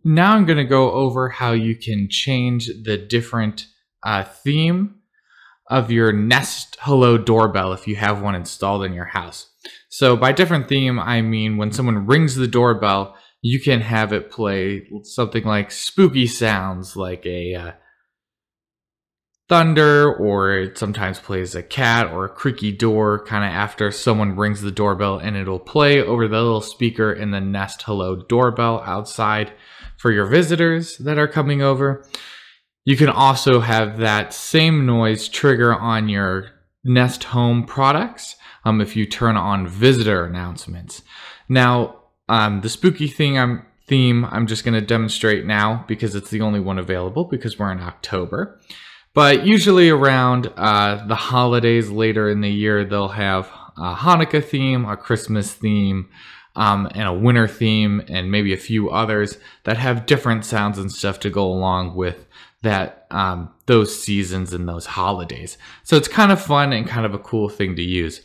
Now I'm going to go over how you can change the different theme of your Nest Hello Doorbell if you have one installed in your house. So by different theme, I mean when someone rings the doorbell, you can have it play something like spooky sounds, like a thunder, or it sometimes plays a cat or a creaky door kind of after someone rings the doorbell, and it'll play over the little speaker in the Nest Hello Doorbell outside for your visitors that are coming over. You can also have that same noise trigger on your Nest Home products if you turn on visitor announcements. Now, the spooky theme I'm just going to demonstrate now because it's the only one available because we're in October. But usually around the holidays later in the year, they'll have a Hanukkah theme, a Christmas theme, and a winter theme, and maybe a few others that have different sounds and stuff to go along with that those seasons and those holidays. So it's kind of fun and kind of a cool thing to use.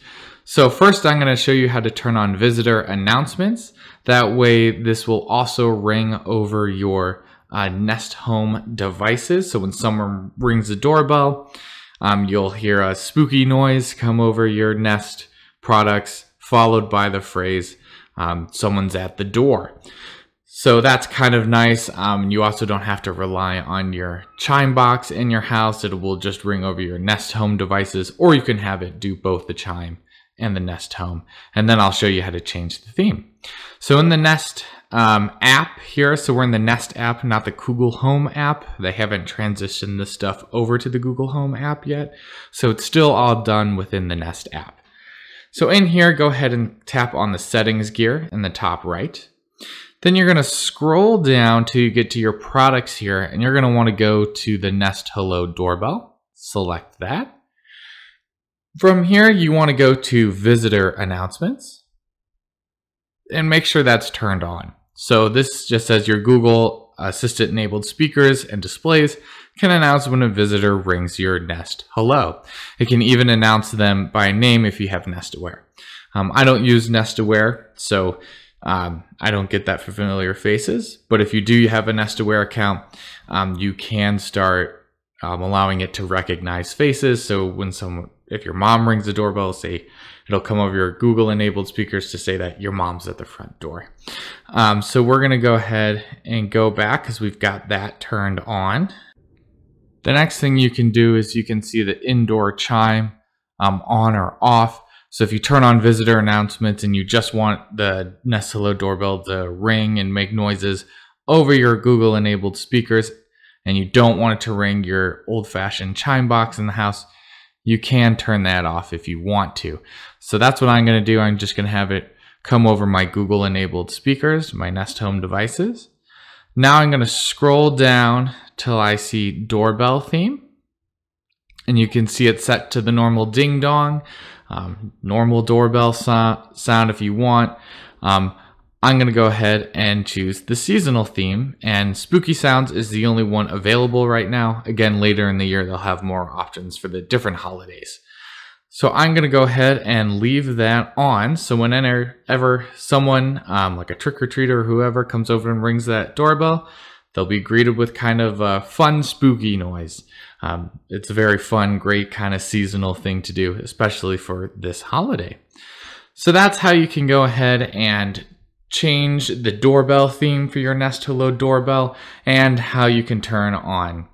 So first I'm going to show you how to turn on visitor announcements. That way this will also ring over your Nest Home devices. So when someone rings the doorbell, you'll hear a spooky noise come over your Nest products, followed by the phrase, someone's at the door. So that's kind of nice. You also don't have to rely on your Chime box in your house. It will just ring over your Nest Home devices, or you can have it do both the Chime and the Nest Home. And then I'll show you how to change the theme. So in the Nest app here, so we're in the Nest app, not the Google Home app. They haven't transitioned this stuff over to the Google Home app yet. So it's still all done within the Nest app. So in here, go ahead and tap on the settings gear in the top right. Then you're going to scroll down till you get to your products here, and you're going to want to go to the Nest Hello Doorbell. Select that. From here, you want to go to visitor announcements and make sure that's turned on. So this just says your Google Assistant enabled speakers and displays can announce when a visitor rings your Nest Hello. It can even announce them by name if you have Nest Aware. I don't use Nest Aware, so I don't get that for familiar faces. But if you do have a Nest Aware account, you can start allowing it to recognize faces. So when if your mom rings the doorbell, say it'll come over your Google enabled speakers to say that your mom's at the front door. So we're going to go ahead and go back because we've got that turned on. The next thing you can do is you can see the indoor chime on or off. So if you turn on visitor announcements and you just want the Nest Hello Doorbell to ring and make noises over your Google enabled speakers, and you don't want it to ring your old-fashioned chime box in the house, you can turn that off if you want to. So that's what I'm going to do. I'm just going to have it come over my Google enabled speakers, my Nest Home devices. Now I'm going to scroll down till I see doorbell theme. And you can see it set to the normal ding dong, normal doorbell sound if you want. I'm going to go ahead and choose the seasonal theme, and spooky sounds is the only one available right now. Again, later in the year, they'll have more options for the different holidays. So I'm going to go ahead and leave that on. So whenever someone, like a trick-or-treater or whoever, comes over and rings that doorbell, they'll be greeted with kind of a fun, spooky noise. It's a very fun, great kind of seasonal thing to do, especially for this holiday. So that's how you can go ahead and change the doorbell theme for your Nest Hello Doorbell, and how you can turn on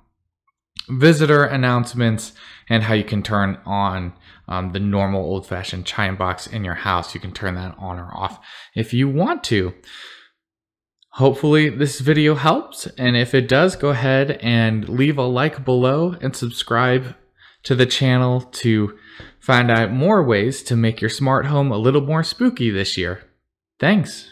visitor announcements, and how you can turn on the normal old-fashioned chime box in your house. You can turn that on or off if you want to. Hopefully this video helps, and if it does, go ahead and leave a like below and subscribe to the channel to find out more ways to make your smart home a little more spooky this year. Thanks.